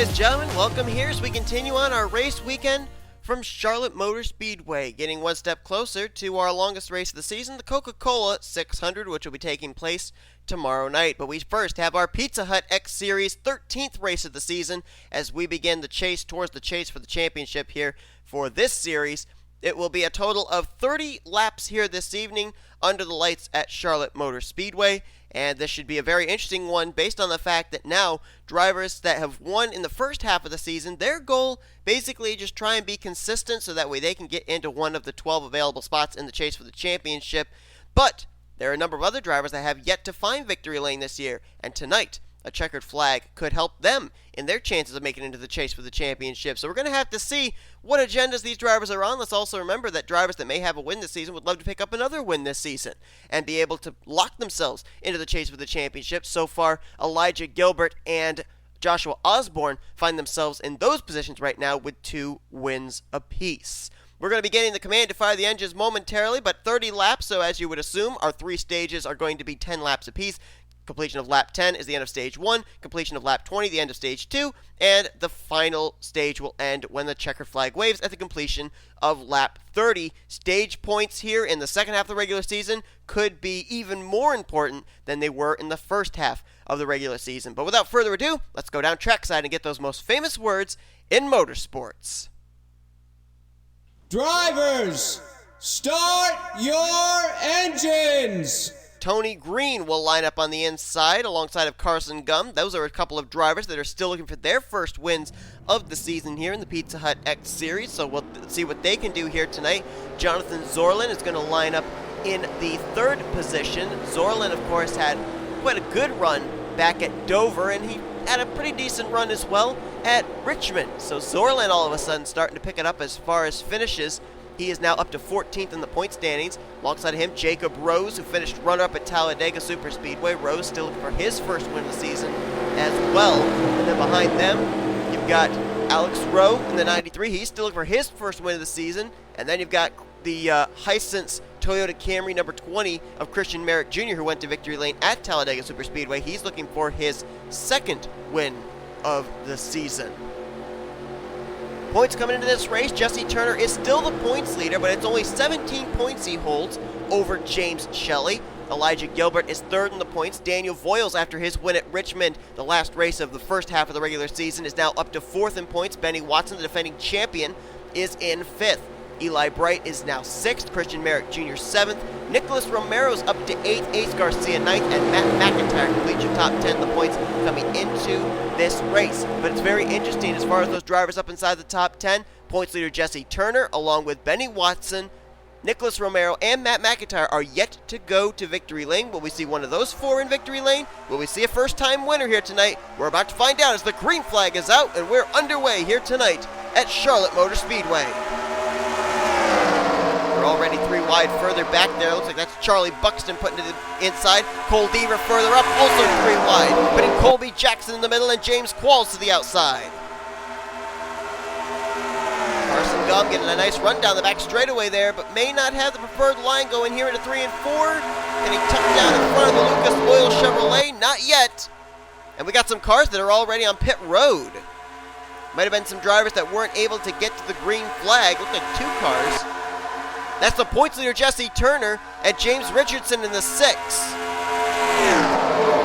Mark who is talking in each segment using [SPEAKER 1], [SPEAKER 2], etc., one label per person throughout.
[SPEAKER 1] ladies and gentlemen, welcome here as we continue on our race weekend from Charlotte Motor Speedway, getting one step closer to our longest race of the season, the Coca-Cola 600, which will be taking place tomorrow night. But we first have our Pizza Hut X Series 13th race of the season as we begin the chase towards the chase for the championship here for this series. It will be a total of 30 laps here this evening under the lights at Charlotte Motor Speedway. And this should be a very interesting one based on the fact that now drivers that have won in the first half of the season, their goal basically just try and be consistent so that way they can get into one of the 12 available spots in the chase for the championship. But there are a number of other drivers that have yet to find victory lane this year. And tonight, a checkered flag could help them in their chances of making it into the chase for the championship. So we're going to have to see what agendas these drivers are on. Let's also remember that drivers that may have a win this season would love to pick up another win this season and be able to lock themselves into the chase for the championship. So far, J Gilbert and J Osborne find themselves in those positions right now with 2 wins apiece. We're going to be getting the command to fire the engines momentarily, but 30 laps, so as you would assume, our 3 stages are going to be 10 laps apiece. Completion of lap 10 is the end of stage 1, completion of lap 20, the end of stage 2, and the final stage will end when the checkered flag waves at the completion of lap 30. Stage points here in the second half of the regular season could be even more important than they were in the first half of the regular season. But without further ado, let's go down trackside and get those most famous words in motorsports.
[SPEAKER 2] Drivers, start your engines!
[SPEAKER 1] Tony Green will line up on the inside alongside of Carson Gum. Those are a couple of drivers that are still looking for their first wins of the season here in the Pizza Hut X Series, so we'll see what they can do here tonight. Jonathan Zoerlein is going to line up in the 3rd position. Zoerlein, of course, had quite a good run back at Dover, and he had a pretty decent run as well at Richmond. So Zoerlein all of a sudden starting to pick it up as far as finishes. He is now up to 14th in the point standings. Alongside him, Jacob Rose, who finished runner-up at Talladega Superspeedway. Rose still looking for his first win of the season as well. And then behind them, you've got Alex Rowe in the 93. He's still looking for his first win of the season. And then you've got the Hisense Toyota Camry number 20 of Christian Merrick Jr., who went to victory lane at Talladega Superspeedway. He's looking for his second win of the season. Points coming into this race, Jesse Turner is still the points leader, but it's only 17 points he holds over James Shelly. J Gilbert is 3rd in the points. Daniel Voyles, after his win at Richmond, the last race of the first half of the regular season, is now up to 4th in points. Benny Watson, the defending champion, is in 5th. Eli Bright is now 6th. Christian Merrick Jr. 7th. Nicholas Romero's up to 8th. Ace Garcia 9th. And Matt McIntire completes your top 10 the points coming into this race. But it's very interesting as far as those drivers up inside the top 10. Points leader Jesse Turner, along with Benny Watson, Nicholas Romero, and Matt McIntire are yet to go to victory lane. Will we see one of those 4 in victory lane? Will we see a first-time winner here tonight? We're about to find out as the green flag is out, and we're underway here tonight at Charlotte Motor Speedway. We're already 3 wide further back there. Looks like that's Charlie Buxton putting it inside. Cole Deaver further up, also 3 wide. Putting Colby Jackson in the middle and J Qualls to the outside. Carson Gum getting a nice run down the back straightaway there, but may not have the preferred line going here into 3 and 4. Getting tucked down in front of the Lucas Oil Chevrolet, not yet. And we got some cars that are already on pit road. Might have been some drivers that weren't able to get to the green flag. Looked like 2 cars. That's the points leader, Jesse Turner, and James Richardson in the 6th.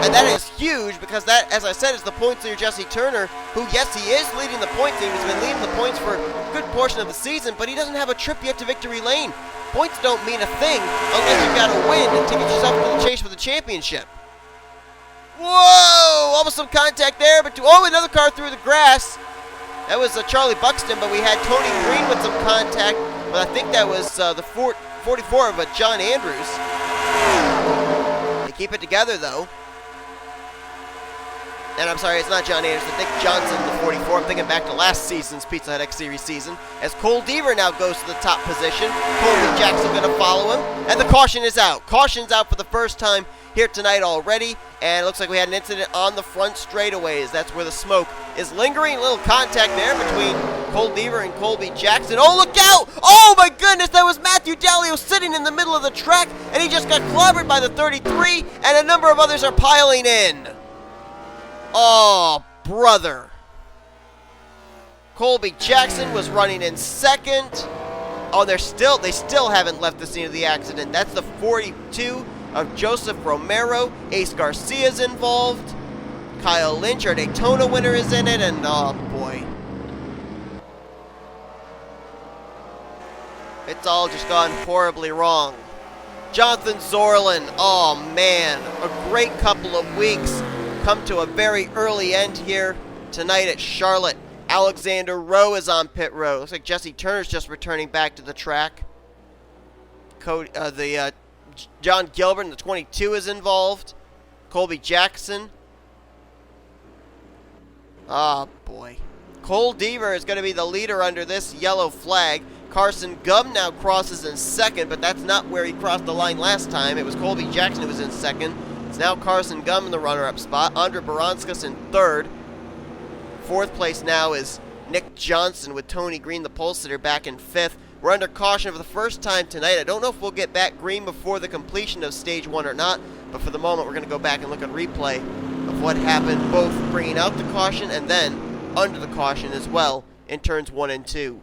[SPEAKER 1] And that is huge because that, as I said, is the points leader, Jesse Turner, who, yes, he is leading the points leader. He's been leading the points for a good portion of the season, but he doesn't have a trip yet to victory lane. Points don't mean a thing unless you've got to win and to get yourself into the chase for the championship. Whoa! Almost some contact there, but another car through the grass. That was Charlie Buxton, but we had Tony Green with some contact. But I think that was the 44 of John Andrews. They keep it together, though. And I'm sorry, it's not John Andrews. I think Johnson, the 44. I'm thinking back to last season's Pizza Hut X Series season. As Cole Deaver now goes to the top position. Colby Jackson going to follow him. And the caution is out. Caution's out for the first time here tonight already. And it looks like we had an incident on the front straightaways. That's where the smoke is lingering. A little contact there between Cole Deaver and Colby Jackson. Oh, look out! Oh, my goodness! That was Matthew Daleo sitting in the middle of the track. And he just got clobbered by the 33. And a number of others are piling in. Oh, brother. Colby Jackson was running in second. Oh, they still haven't left the scene of the accident. That's the 42 of Joseph Romero. Ace Garcia's involved. Kyle Lynch, our Daytona winner, is in it, and oh boy. It's all just gone horribly wrong. Jonathan Zoerlein, oh man, a great couple of weeks. Come to a very early end here tonight at Charlotte. Alexander Rowe is on pit road. Looks like Jesse Turner's just returning back to the track. John Gilbert in the 22 is involved. Colby Jackson. Oh boy. Cole Deaver is going to be the leader under this yellow flag. Carson Gum now crosses in second, but that's not where he crossed the line last time. It was Colby Jackson who was in second. It's now Carson Gum in the runner-up spot. A Baranauskas in third. Fourth place now is Nick Johnson with Tony Green, the pole sitter, back in fifth. We're under caution for the first time tonight. I don't know if we'll get back green before the completion of stage one or not, but for the moment we're going to go back and look at replay of what happened, both bringing out the caution and then under the caution as well in turns 1 and 2.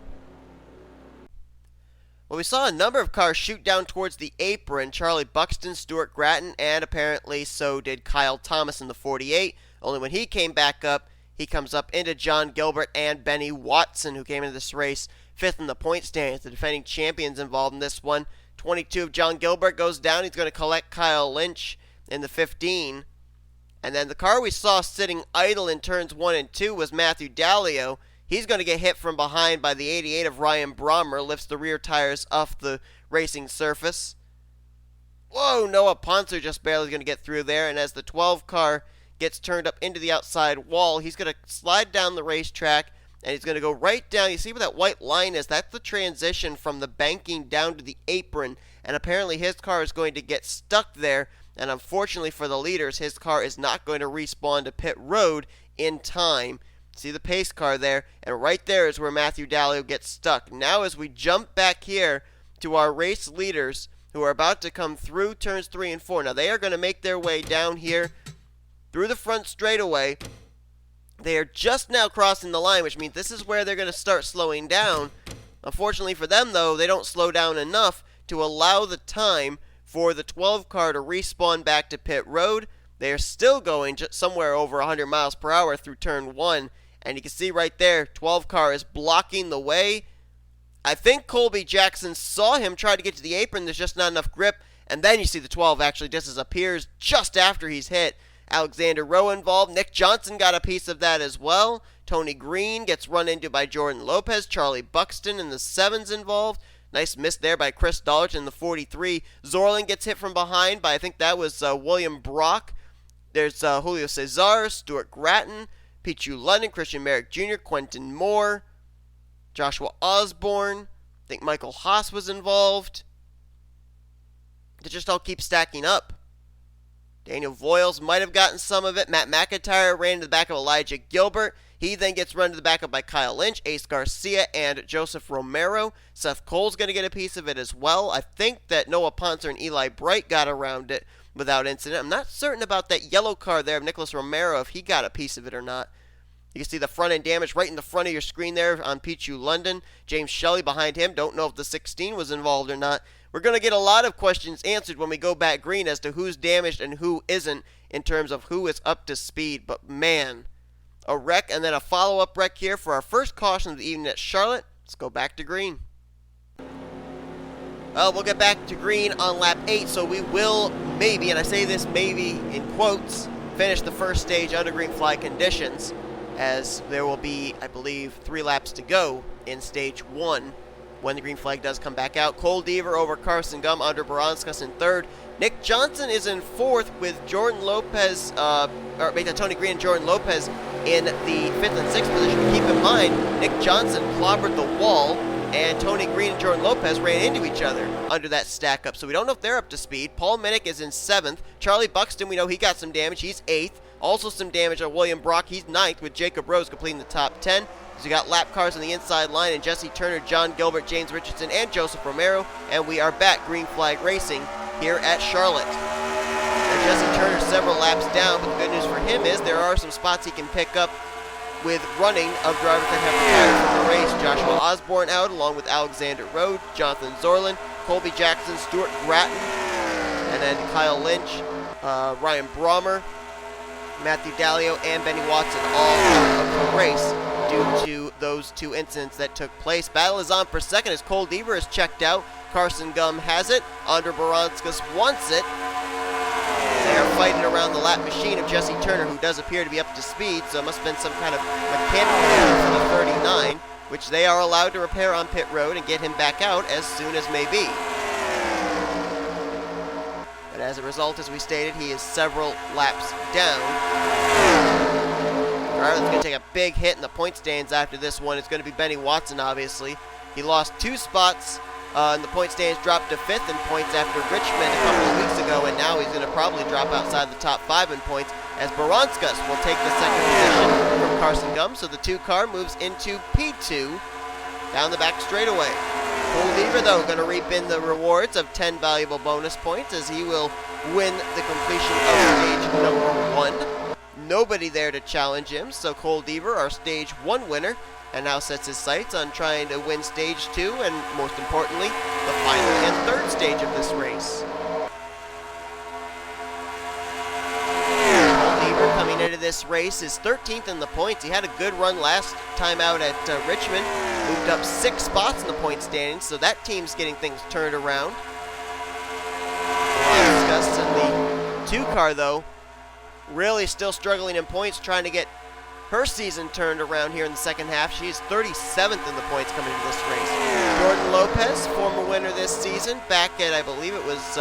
[SPEAKER 1] Well, we saw a number of cars shoot down towards the apron. Charlie Buxton, Stuart Gratton, and apparently so did Kyle Thomas in the 48. Only when he came back up, he comes up into John Gilbert and Benny Watson, who came into this race fifth in the point standings. The defending champions involved in this one. 22 of John Gilbert goes down. He's going to collect Kyle Lynch in the 15. And then the car we saw sitting idle in turns 1 and 2 was Matthew Daleo. He's going to get hit from behind by the 88 of Ryan Brommer. Lifts the rear tires off the racing surface. Whoa, Noah Pontzer just barely going to get through there. And as the 12 car gets turned up into the outside wall, he's going to slide down the racetrack, and he's going to go right down. You see where that white line is? That's the transition from the banking down to the apron, and apparently his car is going to get stuck there, and unfortunately for the leaders, his car is not going to respawn to pit road in time. See the pace car there, and right there is where Matthew Daleo gets stuck. Now as we jump back here to our race leaders who are about to come through turns 3 and 4. Now they are going to make their way down here through the front straightaway. They are just now crossing the line, which means this is where they're going to start slowing down. Unfortunately for them, though, they don't slow down enough to allow the time for the 12 car to respawn back to pit road. They are still going just somewhere over 100 miles per hour through turn 1, and you can see right there, 12 car is blocking the way. I think Colby Jackson saw him try to get to the apron. There's just not enough grip, and then you see the 12 actually disappears just after he's hit. Alexander Rowe involved. Nick Johnson got a piece of that as well. Tony Green gets run into by Jordan Lopez. Charlie Buxton in the 7's involved. Nice miss there by Chris Dollerton in the 43. Zoerlein gets hit from behind by, I think that was William Brock. There's Julio Cesar, Stuart Gratton, Pichu London, Christian Merrick Jr., Quentin Moore, Joshua Osborne. I think Michael Haas was involved. They just all keep stacking up. Daniel Voyles might have gotten some of it. Matt McIntire ran to the back of Elijah Gilbert. He then gets run to the back of by Kyle Lynch, Ace Garcia, and Joseph Romero. Seth Cole's going to get a piece of it as well. I think that Noah Pontzer and Eli Bright got around it without incident. I'm not certain about that yellow car there of Nicholas Romero, if he got a piece of it or not. You can see the front end damage right in the front of your screen there on Pichu London. James Shelly behind him. Don't know if the 16 was involved or not. We're going to get a lot of questions answered when we go back green as to who's damaged and who isn't in terms of who is up to speed. But man, a wreck and then a follow-up wreck here for our first caution of the evening at Charlotte. Let's go back to green. Well, we'll get back to green on lap 8, so we will maybe, and I say this maybe in quotes, finish the first stage under green flag conditions, as there will be, I believe, 3 laps to go in stage 1 when the green flag does come back out. Cole Deaver over Carson Gum, A Baranauskas in 3rd. Nick Johnson is in 4th with Jordan Lopez, Tony Green and Jordan Lopez in the 5th and 6th position. Keep in mind, Nick Johnson clobbered the wall, and Tony Green and Jordan Lopez ran into each other under that stack up. So we don't know if they're up to speed. Paul Minnick is in 7th. Charlie Buxton, we know he got some damage. He's 8th. Also some damage on William Brock. He's 9th with Jacob Rose completing the top 10. So we got lap cars on the inside line, and Jesse Turner, John Gilbert, James Richardson, and Joseph Romero. And we are back green flag racing here at Charlotte. Now Jesse Turner several laps down, but the good news for him is there are some spots he can pick up with running of drivers that have retired from the race. Joshua Osborne out along with Alexander Rowe, Jonathan Zoerlein, Colby Jackson, Stuart Gratton, and then Kyle Lynch, Ryan Brommer, Matthew Daleo, and Benny Watson all out of the race due to those two incidents that took place. Battle is on for second as Cole Deaver is checked out. Carson Gum has it. A Baranauskas wants it. They are fighting around the lap machine of Jesse Turner, who does appear to be up to speed, so it must have been some kind of mechanical issue for the 39, which they are allowed to repair on pit road and get him back out as soon as may be. But as a result, as we stated, he is several laps down. The driver that's going to take a big hit in the point stands after this one is going to be Benny Watson, obviously. He lost 2 spots in the point stands, dropped to 5th in points after Richmond a couple of weeks ago, and now he's going to probably drop outside the top 5 in points as Baranauskas will take the second position from Carson Gum, so the 2 car moves into P2 down the back straightaway. Cole Deaver, though, going to reap in the rewards of 10 valuable bonus points as he will win the completion of stage number 1. Nobody there to challenge him, so Cole Deaver, our stage 1 winner, and now sets his sights on trying to win stage 2 and, most importantly, the final and 3rd stage of this race. Cole Deaver coming into this race is 13th in the points. He had a good run last time out at Richmond. Moved up 6 spots in the point standings, so that team's getting things turned around. Baranauskas in the 2 car, though, really still struggling in points, trying to get her season turned around here in the second half. She's 37th in the points coming into this race. Jordan Lopez, former winner this season, back at, I believe it was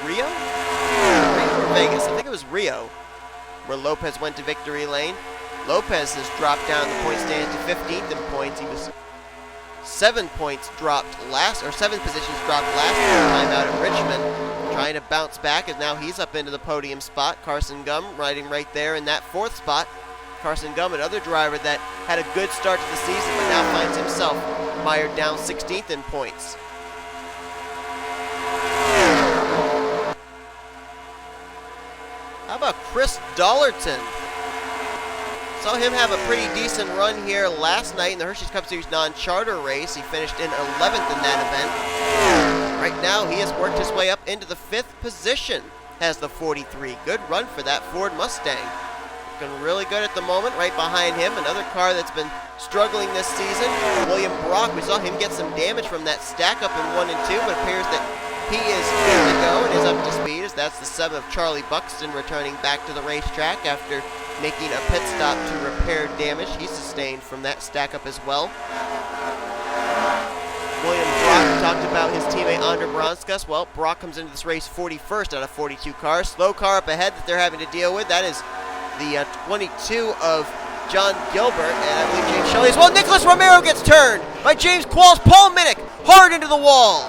[SPEAKER 1] Rio? Rio or Vegas? I think it was Rio, where Lopez went to victory lane. Lopez has dropped down the point stand to 15th in points. He was 7 points dropped last, or 7 positions dropped last time out at Richmond. Trying to bounce back, and now he's up into the podium spot. Carson Gum riding right there in that 4th spot. Carson Gum, another driver that had a good start to the season, but now finds himself mired down 16th in points. How about Chris Dollerton? Saw him have a pretty decent run here last night in the Hershey's Cup Series non-charter race. He finished in 11th in that event. Right now, he has worked his way up into the 5th position. Has the 43. Good run for that Ford Mustang. Looking really good at the moment. Right behind him, another car that's been struggling this season, William Brock. We saw him get some damage from that stack up in 1 and 2, but it appears that he is good to go and is up to speed, as that's the 7 of Charlie Buxton returning back to the racetrack after making a pit stop to repair damage he sustained from that stack up as well. William Brock talked about his teammate A Baranauskas. Well, Brock comes into this race 41st out of 42 cars. Slow car up ahead that they're having to deal with. That is the 22 of J Gilbert, and I believe J Shelly as well. Nicholas Romero gets turned by James Qualls. Paul Minnick hard into the wall.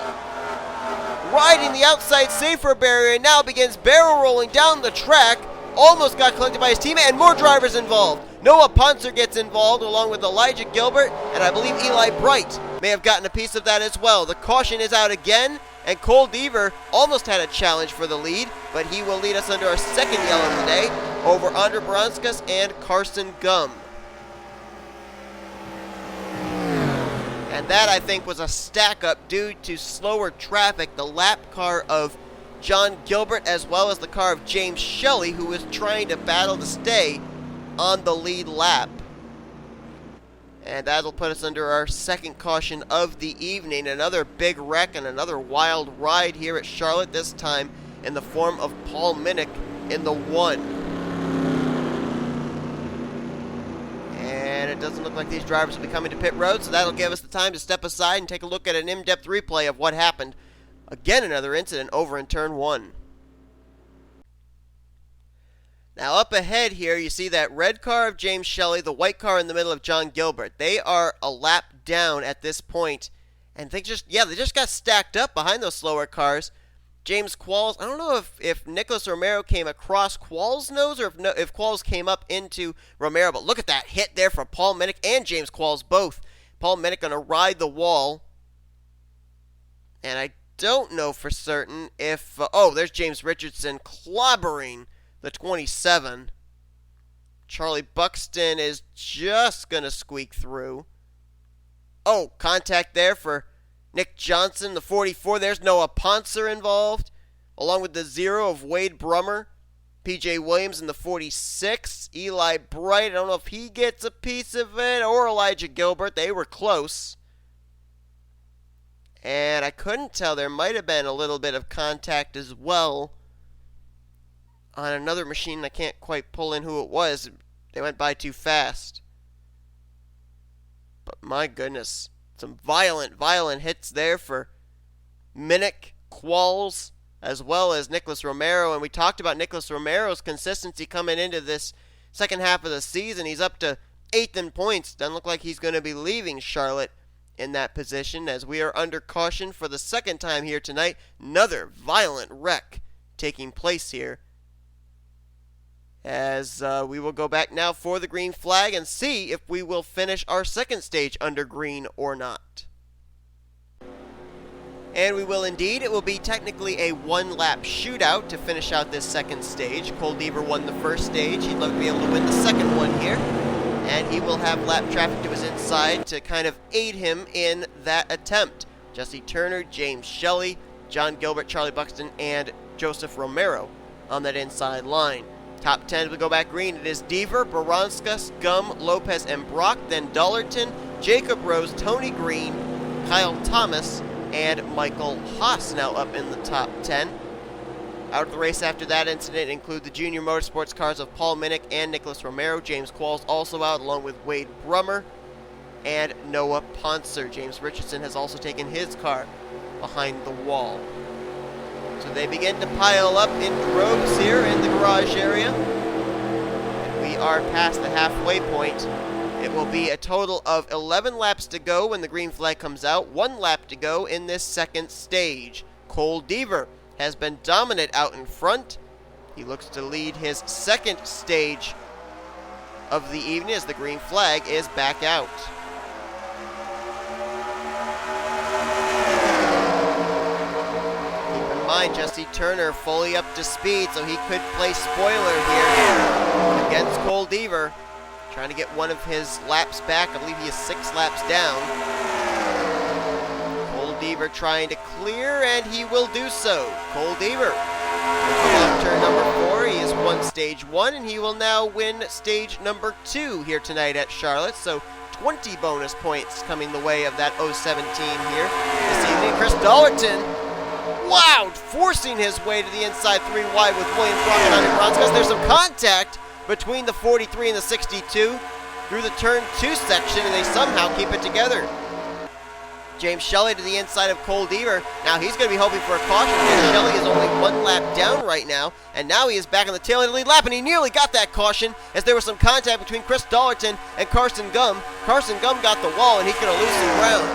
[SPEAKER 1] Riding the outside safer barrier, and now begins barrel rolling down the track. Almost got collected by his teammate, and more drivers involved. Noah Pontzer gets involved along with Elijah Gilbert, and I believe Eli Bright may have gotten a piece of that as well. The caution is out again, and Cole Deaver almost had a challenge for the lead, but he will lead us under our second yellow of the day over A Baranauskas and Carson Gum. And that, I think, was a stack-up due to slower traffic. The lap car of J Gilbert as well as the car of James Shelly, who was trying to battle to stay on the lead lap. And that'll put us under our second caution of the evening. Another big wreck and another wild ride here at Charlotte, this time in the form of Paul Minnick in the 1. And it doesn't look like these drivers will be coming to pit road, so that'll give us the time to step aside and take a look at an in-depth replay of what happened. Again, another incident over in turn 1. Now up ahead here, you see that red car of James Shelly, the white car in the middle of J Gilbert. They are a lap down at this point, and they just got stacked up behind those slower cars. James Qualls, I don't know if Nicholas Romero came across Qualls' nose or if Qualls came up into Romero, but look at that hit there for Paul Minnick and James Qualls both. Paul Minnick going to ride the wall, and I don't know for certain if, there's James Richardson clobbering the 27. Charlie Buxton is just going to squeak through. Oh, contact there for Nick Johnson, the 44. There's Noah Pontzer involved, along with the 0 of Wade Brummer. P.J. Williams in the 46. Eli Bright, I don't know if he gets a piece of it, or Elijah Gilbert. They were close. And I couldn't tell. There might have been a little bit of contact as well on another machine. I can't quite pull in who it was. They went by too fast. But my goodness, some violent hits there for Minnick, Qualls, as well as Nicholas Romero. And we talked about Nicholas Romero's consistency coming into this second half of the season. He's up to 8th in points. Doesn't look like he's going to be leaving Charlotte in that position, as we are under caution for the second time here tonight. Another violent wreck taking place here, as we will go back now for the green flag and see if we will finish our second stage under green or not. And we will indeed. It will be technically a one-lap shootout to finish out this second stage. Cole Deaver won the first stage. He'd love to be able to win the second one here. And he will have lap traffic to his inside to kind of aid him in that attempt. Jesse Turner, James Shelly, John Gilbert, Charlie Buxton, and Joseph Romero on that inside line. Top 10 will go back green. It is Deaver, Baranauskas, Gum, Lopes, and Brock. Then Dollerton, Jacob Rose, Tony Green, Kyle Thomas, and Michael Haas now up in the top 10. Out of the race after that incident include the junior motorsports cars of Paul Minnick and Nicholas Romero. James Qualls also out, along with Wade Brummer and Noah Pontzer. James Richardson has also taken his car behind the wall. So they begin to pile up in droves here in the garage area. And we are past the halfway point. It will be a total of 11 laps to go when the green flag comes out. 1 lap to go in this second stage. Cole Deaver has been dominant out in front. He looks to lead his second stage of the evening as the green flag is back out. Keep in mind, Jesse Turner fully up to speed, so he could play spoiler here against Cole Deaver. Trying to get one of his laps back. I believe he is 6 laps down. Cole Deaver trying to clear, and he will do so. Cole Deaver will come off turn number 4. He has won stage 1, and he will now win stage number 2 here tonight at Charlotte. So 20 bonus points coming the way of that 017 here this evening. Chris Dollerton, wow, forcing his way to the inside 3 wide with William Brock and A Baranauskas. There's some contact between the 43 and the 62 through the turn 2 section, and they somehow keep it together. James Shelly to the inside of Cole Deaver. Now he's going to be hoping for a caution because Shelly is only 1 lap down right now, and now he is back on the tail end of the lead lap, and he nearly got that caution as there was some contact between Chris Dollerton and Carson Gum. Carson Gum got the wall, and he's going to lose some ground.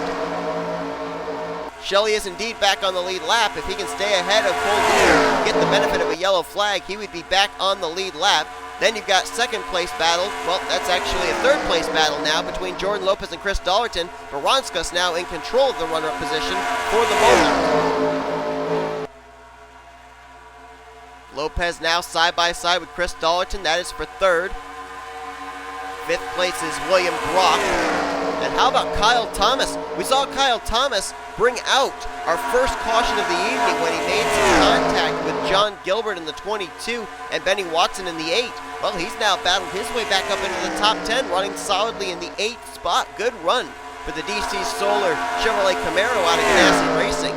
[SPEAKER 1] Shelly is indeed back on the lead lap. If he can stay ahead of Cole Deaver, get the benefit of a yellow flag, he would be back on the lead lap. Then you've got second place battle. Well, that's actually a third place battle now between Jordan Lopez and Chris Dollerton. Baranauskas now in control of the runner-up position for the moment. Lopez now side by side with Chris Dollerton. That is for third. 5th place is William Brock. And how about Kyle Thomas? We saw Kyle Thomas bring out our first caution of the evening when he made some contact with John Gilbert in the 22 and Benny Watson in the 8. Well, he's now battled his way back up into the top 10, running solidly in the 8th spot. Good run for the DC Solar Chevrolet Camaro out of Ganassi Racing.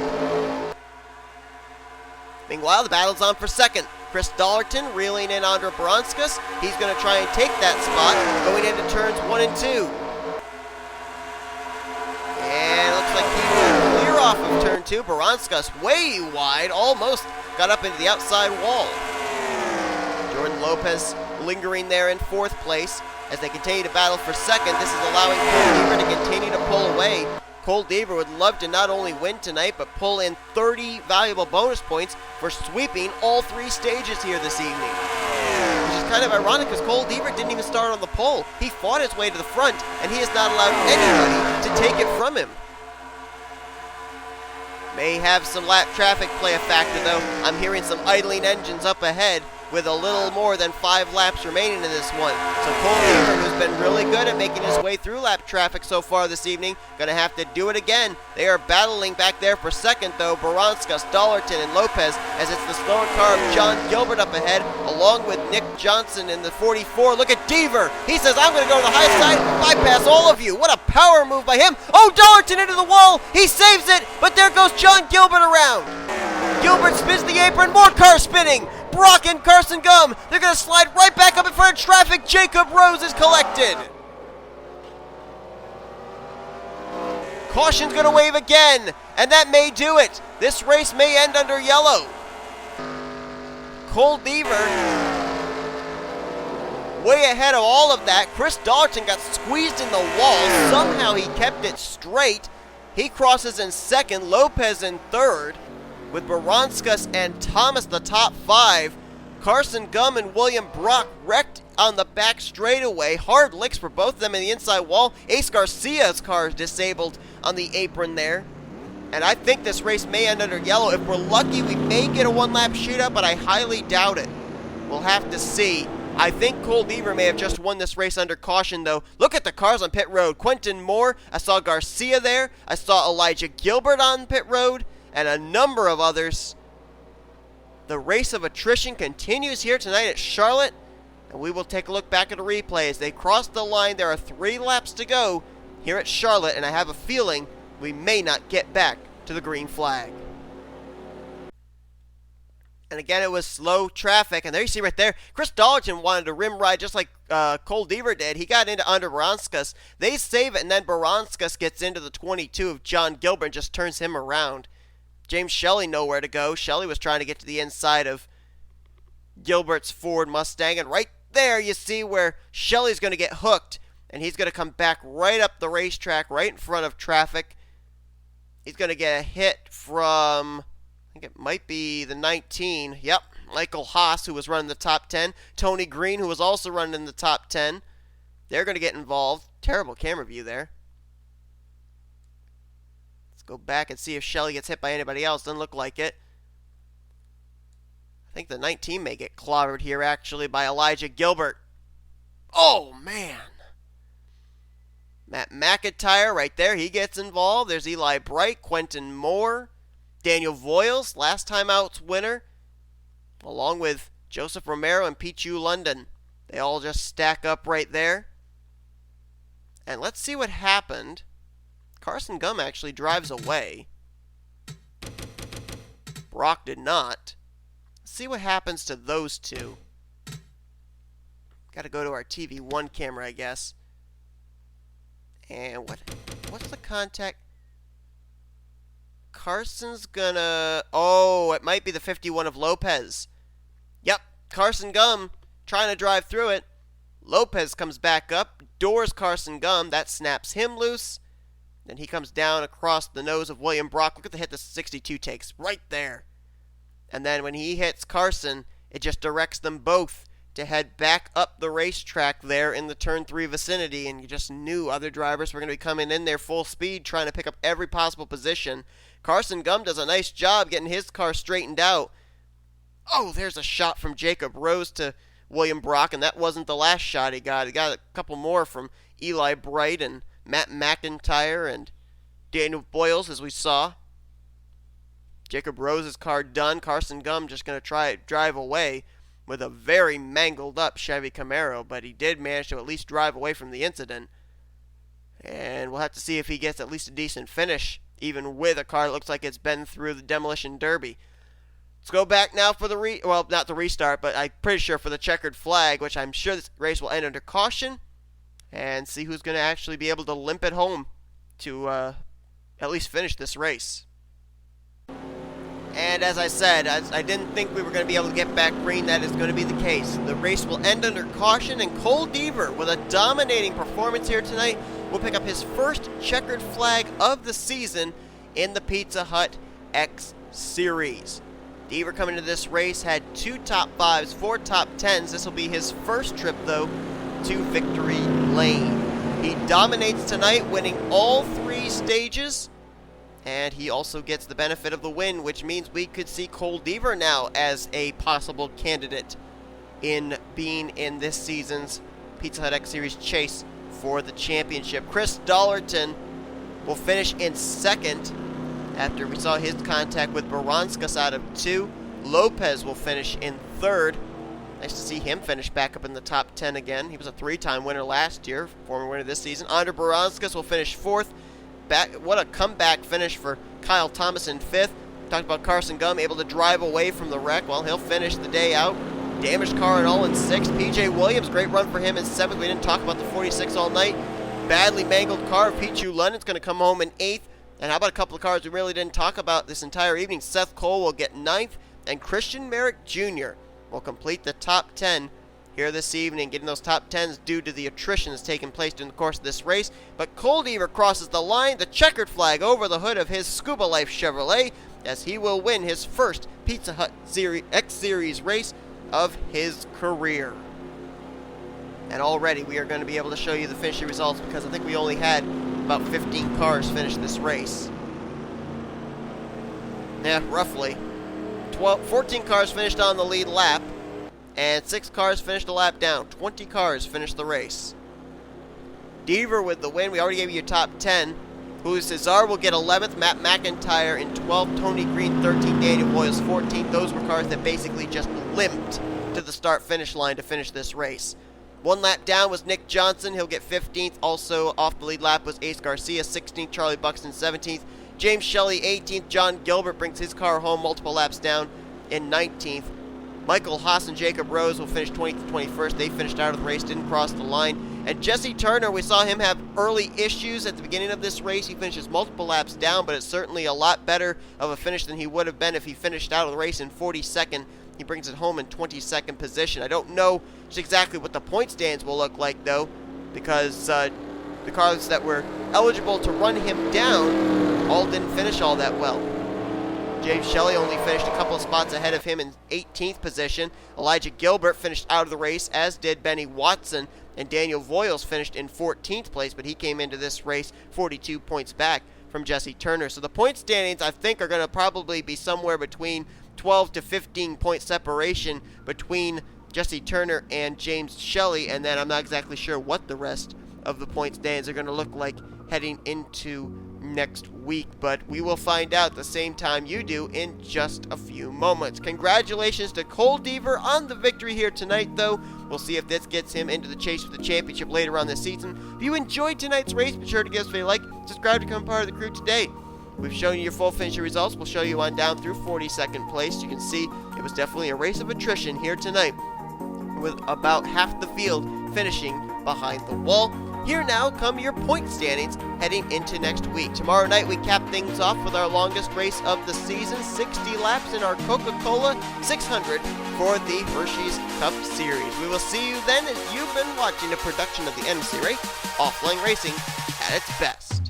[SPEAKER 1] Meanwhile, the battle's on for second. Chris Dollerton reeling in Andre Baranauskas. He's going to try and take that spot going into turns 1 and 2. And it looks like he will clear off of turn 2. Baranauskas way wide, almost got up into the outside wall. Jordan Lopez lingering there in 4th place as they continue to battle for second. This is allowing Cole Deaver to continue to pull away. Cole Deaver would love to not only win tonight, but pull in 30 valuable bonus points for sweeping all 3 stages here this evening. Which is kind of ironic because Cole Deaver didn't even start on the pole. He fought his way to the front, and he has not allowed anybody to take it from him. May have some lap traffic play a factor, though. I'm hearing some idling engines up ahead with a little more than 5 laps remaining in this one. So Cole Deaver, who's been really good at making his way through lap traffic so far this evening, going to have to do it again. They are battling back there for second, though. Baranauskas, Dollerton, and Lopes, as it's the slower car of John Gilbert up ahead, along with Nick Johnson in the 44. Look at Deaver. He says, I'm going to go to the high side, bypass all of you. What a power move by him. Oh, Dollerton into the wall. He saves it, but there goes John Gilbert around. Gilbert spins the apron, more cars spinning. Brock and Carson Gum, they're going to slide right back up in front of traffic. Jacob Rose is collected. Caution's going to wave again, and that may do it. This race may end under yellow. Cole Deaver way ahead of all of that. Chris Dollerton got squeezed in the wall. Somehow he kept it straight. He crosses in second, Lopes in third, with Baranauskas and Thomas the top 5. Carson Gum and William Brock wrecked on the back straightaway. Hard licks for both of them in the inside wall. Ace Garcia's car is disabled on the apron there. And I think this race may end under yellow. If we're lucky, we may get a one-lap shootout, but I highly doubt it. We'll have to see. I think Cole Deaver may have just won this race under caution, though. Look at the cars on pit road. Quentin Moore, I saw Garcia there. I saw Elijah Gilbert on pit road, and a number of others. The race of attrition continues here tonight at Charlotte, and we will take a look back at the replay. As they cross the line, there are 3 laps to go here at Charlotte, and I have a feeling we may not get back to the green flag. And again, it was slow traffic, and there you see right there, Chris Dollerton wanted to rim ride just like Cole Deaver did. He got into under Baranauskas. They save it, and then Baranauskas gets into the 22 of John Gilbert and just turns him around. James Shelly nowhere to go. Shelly was trying to get to the inside of Gilbert's Ford Mustang, and right there you see where Shelly's going to get hooked, and he's going to come back right up the racetrack, right in front of traffic. He's going to get a hit from, I think it might be the 19. Yep, Michael Haas, who was running the top 10. Tony Green, who was also running in the top 10. They're going to get involved. Terrible camera view there. Go back and see if Shelly gets hit by anybody else. Doesn't look like it. I think the 19 may get clobbered here, actually, by Elijah Gilbert. Oh, man. Matt McIntire right there. He gets involved. There's Eli Bright, Quentin Moore, Daniel Voyles, last time out's winner, along with Joseph Romero and Pichu London. They all just stack up right there. And let's see what happened. Carson Gum actually drives away. Brock did not. Let's see what happens to those two. Got to go to our TV1 camera, I guess. And what's the contact? Carson's gonna... Oh, it might be the 51 of Lopes. Yep, Carson Gum trying to drive through it. Lopes comes back up, doors Carson Gum. That snaps him loose. Then he comes down across the nose of William Brock. Look at the hit the 62 takes right there. And then when he hits Carson, it just directs them both to head back up the racetrack there in the turn 3 vicinity. And you just knew other drivers were going to be coming in there full speed, trying to pick up every possible position. Carson Gum does a nice job getting his car straightened out. Oh, there's a shot from Jacob Rose to William Brock, and that wasn't the last shot he got. He got a couple more from Eli Bright and Matt McIntire and Daniel Voyles, as we saw. Jacob Rose's car done. Carson Gum just going to try to drive away with a very mangled up Chevy Camaro, but he did manage to at least drive away from the incident. And we'll have to see if he gets at least a decent finish, even with a car that looks like it's been through the demolition derby. Let's go back now for the well, not the restart, but I'm pretty sure for the checkered flag, which I'm sure this race will end under caution. And see who's going to actually be able to limp it home to at least finish this race. And as I said, I didn't think we were going to be able to get back green. That is going to be the case. The race will end under caution, and Cole Deaver, with a dominating performance here tonight, will pick up his first checkered flag of the season in the Pizza Hut X Series. Deaver coming into this race had 2 top 5s, 4 top 10s. This will be his first trip, though, to victory lane. He dominates tonight, winning all 3 stages, and he also gets the benefit of the win, which means we could see Cole Deaver now as a possible candidate in being in this season's Pizza Hut X Series chase for the championship. Chris Dollerton will finish in second after we saw his contact with Baranauskas out of 2. Lopes will finish in third. Nice to see him finish back up in the top 10 again. He was a 3-time winner last year, former winner this season. Andre Baranauskas will finish fourth. What a comeback finish for Kyle Thomas in fifth. Talked about Carson Gum able to drive away from the wreck. Well, he'll finish the day out. Damaged car and all in sixth. PJ Williams, great run for him in seventh. We didn't talk about the 46 all night. Badly mangled car of Pichu London's going to come home in eighth. And how about a couple of cars we really didn't talk about this entire evening? Seth Cole will get ninth, and Christian Merrick Jr. will complete the top 10 here this evening, getting those top 10s due to the attrition that's taken place during the course of this race. But Cole Deaver crosses the line, the checkered flag over the hood of his Scuba Life Chevrolet, as he will win his first Pizza Hut X Series race of his career. And already we are going to be able to show you the finishing results, because I think we only had about 15 cars finish this race. Yeah, roughly. 14 cars finished on the lead lap, and 6 cars finished a lap down. 20 cars finished the race. Deaver with the win. We already gave you your top 10. J Cesar will get 11th, M McIntire in 12th, Tony Green 13th, Daniel Voyles 14th. Those were cars that basically just limped to the start-finish line to finish this race. 1 lap down was Nick Johnson. He'll get 15th. Also off the lead lap was A Garcia 16th, Charlie Buxton 17th, James Shelly 18th. John Gilbert brings his car home multiple laps down in 19th. Michael Haas and Jacob Rose will finish 20th and 21st. They finished out of the race, didn't cross the line. And Jesse Turner, we saw him have early issues at the beginning of this race. He finishes multiple laps down, but it's certainly a lot better of a finish than he would have been if he finished out of the race in 42nd. He brings it home in 22nd position. I don't know just exactly what the point stands will look like, though, because the cars that were eligible to run him down all didn't finish all that well. James Shelly only finished a couple of spots ahead of him in 18th position. Elijah Gilbert finished out of the race, as did Benny Watson, and Daniel Voyles finished in 14th place, but he came into this race 42 points back from Jesse Turner. So the point standings, I think, are going to probably be somewhere between 12 to 15 point separation between Jesse Turner and James Shelly, and then I'm not exactly sure what the rest of the point standings are going to look like heading into next week, but we will find out the same time you do in just a few moments. Congratulations to Cole Deaver on the victory here tonight, though. We'll see if this gets him into the chase for the championship later on this season. If you enjoyed tonight's race, be sure to give us a like, subscribe to become part of the crew today. We've shown you your full finishing results. We'll show you on down through 42nd place. You can see it was definitely a race of attrition here tonight, with about half the field finishing behind the wall. Here now come your point standings heading into next week. Tomorrow night we cap things off with our longest race of the season, 60 laps in our Coca-Cola 600 for the Hershey's Cup Series. We will see you then, as you've been watching a production of the NNSCRA Offline Racing at its best.